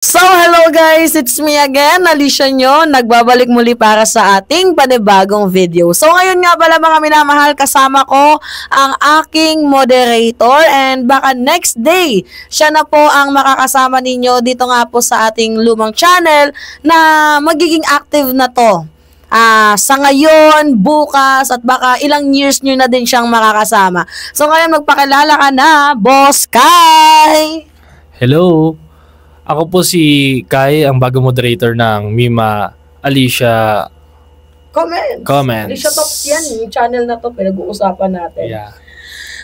So, hello guys! It's me again, Alicia nyo. Nagbabalik muli para sa ating panibagong video. So, ngayon nga pala mga minamahal, kasama ko ang aking moderator and baka next day, siya na po ang makakasama ninyo dito nga po sa ating lumang channel na magiging active na to. Sa ngayon, bukas, at baka ilang years nyo na din siyang makakasama. So, ngayon magpakilala ka na, Boss Kai! Hello! Ako po si Kai, ang bagong moderator ng Mima Alicia Comments. Alicia Talks yan, yung channel na to, pinag-uusapan natin. Yeah.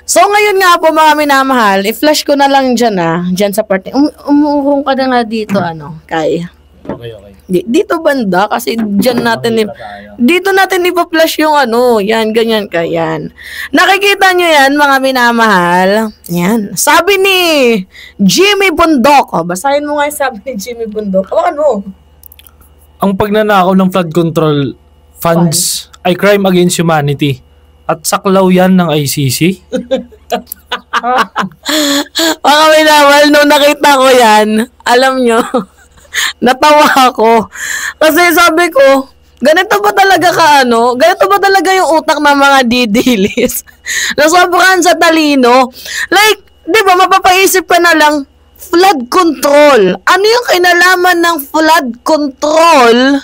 So, ngayon nga po mga minamahal, i-flash ko na lang dyan sa part. Umuurong ka na nga dito, Kai. Okay. Dito banda, kasi dyan natin, dito natin ipa-flash yung yan, ganyan ka, yan. Nakikita nyo yan, mga minamahal. Yan. Sabi ni Jimmy Bundok. Basahin mo nga yung sabi ni Jimmy Bundok. Ano? Ang pagnanakaw ng flood control funds ay crime against humanity. At saklaw yan ng ICC. Mga minamahal, nung nakita ko yan, alam nyo, natawa ako. Kasi sabi ko, ganito ba talaga ganito ba talaga yung utak ng mga didilis? Nasobrahan sa talino. Like, di ba, mapapaisip ka na lang, flood control. Ano yung kinalaman ng flood control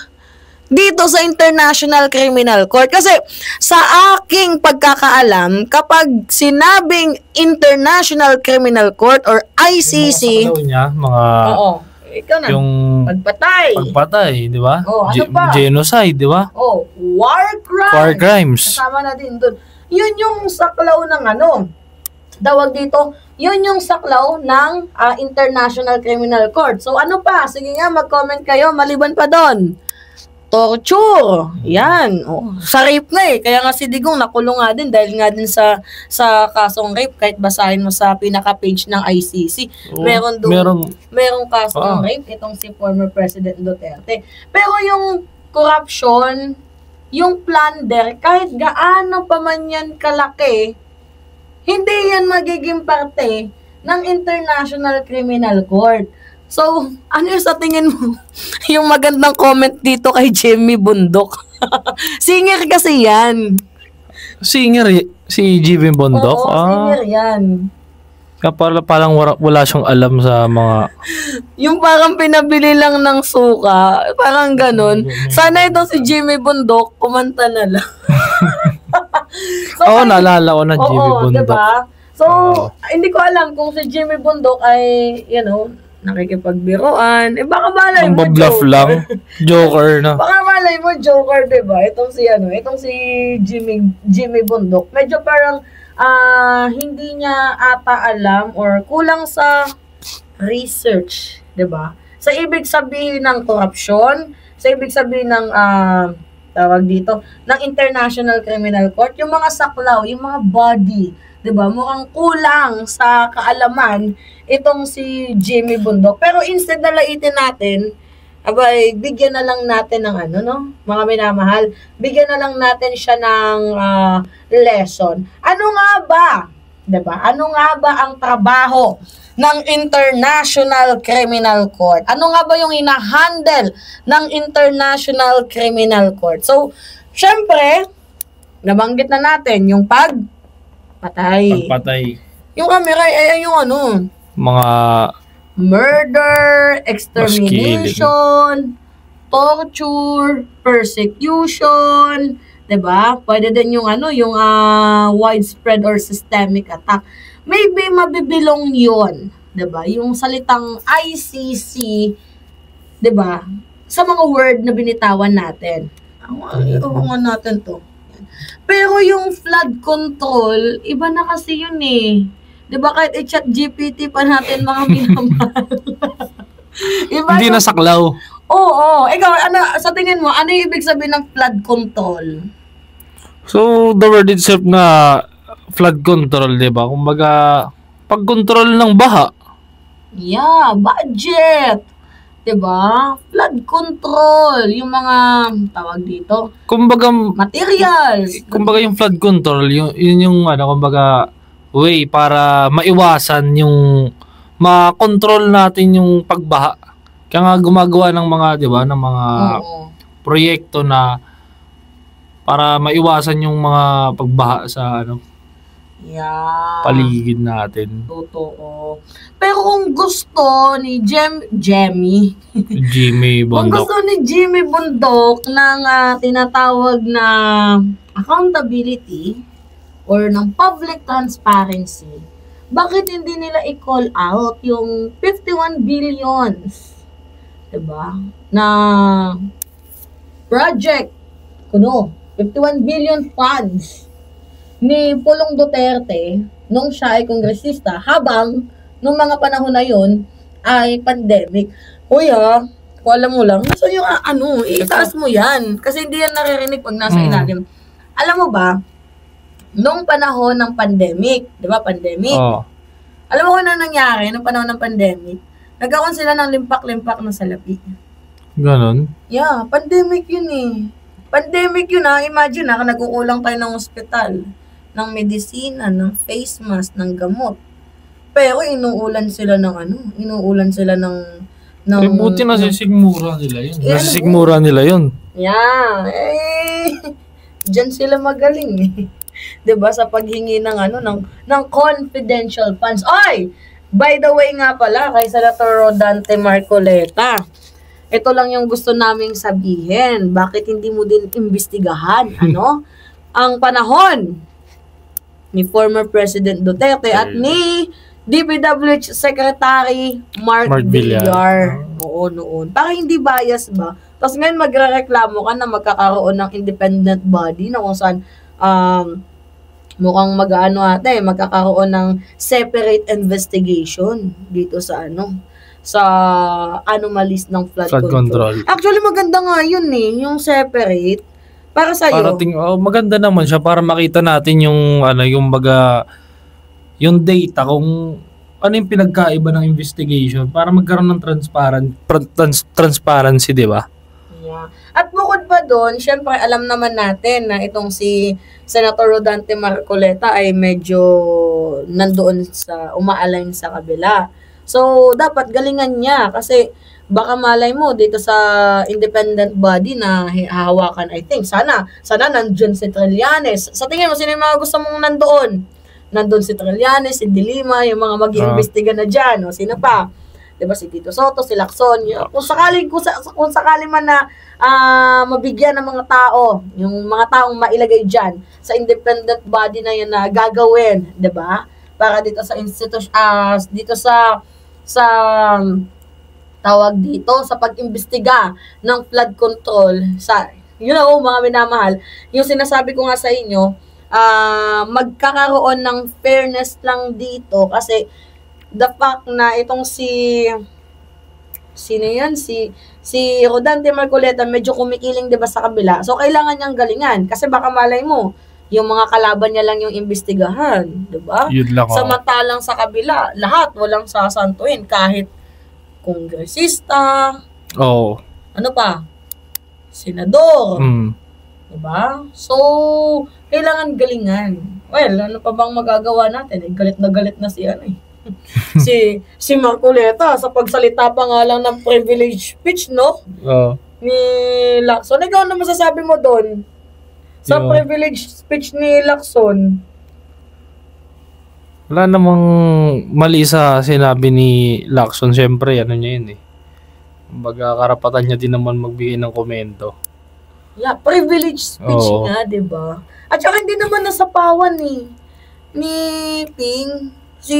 dito sa International Criminal Court? Kasi sa aking pagkakaalam, kapag sinabing International Criminal Court or ICC, Yung mga mga ikaw na. yung pagpatay, di ba? Ano pa? Genocide, di ba? War crimes. War crimes. Kasama na din doon. Yun yung saklaw ng tawag dito, yun yung saklaw ng International Criminal Court. So ano pa? Sige nga, mag-comment kayo maliban pa doon. Torture. Yan. Sa rape nga Kaya nga si Digong nakulong nga din dahil nga din sa kasong rape. Kahit basahin mo sa pinaka-page ng ICC. Merong kasong rape. Itong si former President Duterte. Pero yung corruption, yung plunder, kahit gaano pa man yan kalaki, hindi yan magiging parte ng International Criminal Court. So, ano yung sa tingin mo? Yung magandang comment dito kay Jimmy Bundok. Singer kasi yan. Singer si Jimmy Bundok? Oo, singer yan. Parang wala siyang alam sa mga... Yung parang pinabili lang ng suka. Parang ganun. Sana itong si Jimmy Bundok, kumanta na lang. So, naalala ko na Jimmy Bundok. Diba? So, hindi ko alam kung si Jimmy Bundok ay, nakikipagbiroan. Baka malay mo, bluff lang. Joker na. Baka malay mo, Joker, diba? Itong si Jimmy Bundok. Medyo parang, hindi niya ata alam or kulang sa research, diba? Sa ibig sabihin ng corruption, sa ibig sabihin ng, tawag dito, ng International Criminal Court, yung mga saklaw, yung mga body, diba? Mukhang kulang sa kaalaman itong si Jimmy Bundok. Pero instead na laitin natin, bigyan na lang natin ng mga minamahal, bigyan na lang natin siya ng lesson. Ano nga ba? Diba? Ano nga ba ang trabaho ng International Criminal Court? Ano nga ba yung ina-handle ng International Criminal Court? So, syempre, nabanggit na natin yung pagpatay. Yung camera, yung mga murder, extermination, torture, persecution, 'di ba? Pwede din yung widespread or systemic attack. Maybe mabibilong 'yon, 'di ba? Yung salitang ICC, 'di ba? Sa mga word na binitawan natin. Ang natin 'to. Pero yung flood control, iba na kasi yun Diba kahit i-chat GPT pa natin mga minamahal. Hindi na saklaw. Oo. Ikaw, sa tingin mo, ano yung ibig sabihin ng flood control? So, the word itself na flood control, diba? Kumbaga, pag-control ng baha. Yeah, budget. Diba? Flood control. Yung mga, tawag dito, kumbaga, materials. Kumbaga yung flood control, yun yung, kumbaga, way para maiwasan yung makontrol natin yung pagbaha Kaya nga gumagawa ng mga, di ba, ng mga Oo. proyekto na para maiwasan yung mga pagbaha sa Yeah. paligid natin. Totoo. Pero kung gusto ni Jemmy, Jimmy kung Bondok. gusto ni Jimmy Bundok ng tinatawag na accountability or ng public transparency, bakit hindi nila i-call out yung 51 billions, diba, na project, 51 billion funds ni Pulong Duterte nung siya ay kongresista habang nung mga panahon na yon ay pandemic. Kuya, kung alam mo lang, nasa yung itaas mo yan. Kasi hindi yan naririnig pag nasa ilalim. Alam mo ba, nung panahon ng pandemic, di ba, pandemic? Oh. Alam mo kung ano nangyari nung panahon ng pandemic? Nagkaroon sila ng limpak-limpak na salapi. Ganon? Yeah, pandemic yun eh. Pandemic yun imagine nagkukulang tayo ng ospital, ng medisina, ng face mask, ng gamot. Pero inuulan sila ng buti nasisigmura nila yun. Nasisigmura nila yun. Yeah. Diyan sila magaling eh. 'Di ba sa paghingi ng ng confidential funds. Oy, by the way nga pala kay Senator Rodante Marcoleta. Ito lang yung gusto naming sabihin. Bakit hindi mo din imbestigahan ang panahon ni former President Duterte at ni DPWH Secretary Mark Villar. Oo, noon. Para hindi bias ba? Tapos ngayon magrereklamo ka na magkakaroon ng independent body na kung saan mukhang magkakaroon ng separate investigation dito sa sa anomalies ng flood control. Actually, maganda nga yun yung separate. Para sa'yo. Maganda naman siya para makita natin yung yung data kung ano yung pinagkaiba ng investigation para magkaroon ng transparency, di ba? Yeah. At bukod pa doon, syempre alam naman natin na itong si Senator Rodante Marcoleta ay medyo nandoon umaalign sa kabila. So, dapat galingan niya kasi baka malay mo dito sa independent body na hahawakan, I think. Sana nandiyan si Trillanes. Sa tingin mo, sino yung mga gusto mong nandoon? Nandoon si Trillanes, si De Lima, yung mga mag-iimbestiga na dyan. Sino pa? Diba si Tito Soto, si Lacson. Kung sakali man na mabigyan ng mga tao, yung mga taong mailagay dyan sa independent body na yun na gagawin, diba? Para dito sa dito sa tawag dito sa pag-imbestiga ng flood control sa mga minamahal, yung sinasabi ko nga sa inyo, magkakaroon ng fairness lang dito kasi the fact na itong sino yan? Si Rodante Marcoleta medyo kumikiling 'di ba sa kabila. So kailangan niyang galingan kasi baka malay mo yung mga kalaban niya lang yung imbestigahan, 'di ba? Samantalang sa kabila, lahat walang sasantuin kahit kongresista. Oh. Ano pa? Senador. 'Di ba? So kailangan galingan. Well, ano pa bang magagawa natin? Galit na si si Marcoleta sa pagsalita pa nga lang ng privilege speech, no? Ni Lacson. Ikaw ano masasabi mo doon? Sa privilege speech ni Lacson. Wala namang mali sa sinabi ni Lacson. Siyempre, niya yun Kumbaga, karapatan niya din naman magbigay ng komento. Yeah, privilege speech nga, diba? At saka hindi naman nasapawan ni Ping. Si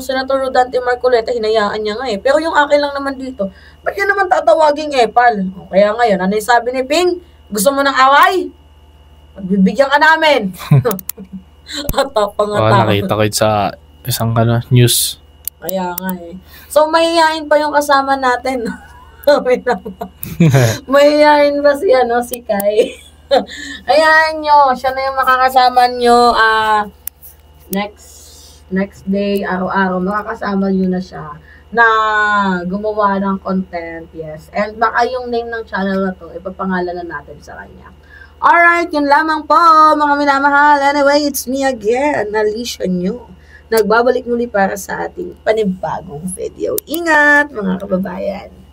Senator Rodante Marcoleta, hinayaan niya nga Pero yung akin lang naman dito, ba't yan naman tatawaging epal? Kaya ngayon, ano yung sabi ni Ping? Gusto mo ng away? Magbibigyan ka namin. Nakita ko sa isang news. Kaya nga So, mahihayin pa yung kasama natin. Mahihayin pa si Kai. Hayaan nyo, siya na yung makakasama nyo next day, araw-araw, makakasama nyo na siya na gumawa ng content, yes. And baka yung name ng channel na to, ipapangalan na natin sa kanya. Alright, yun lamang po, mga minamahal. Anyway, it's me again, Alicia Nyo. nagbabalik muli para sa ating panibagong video. Ingat mga kababayan!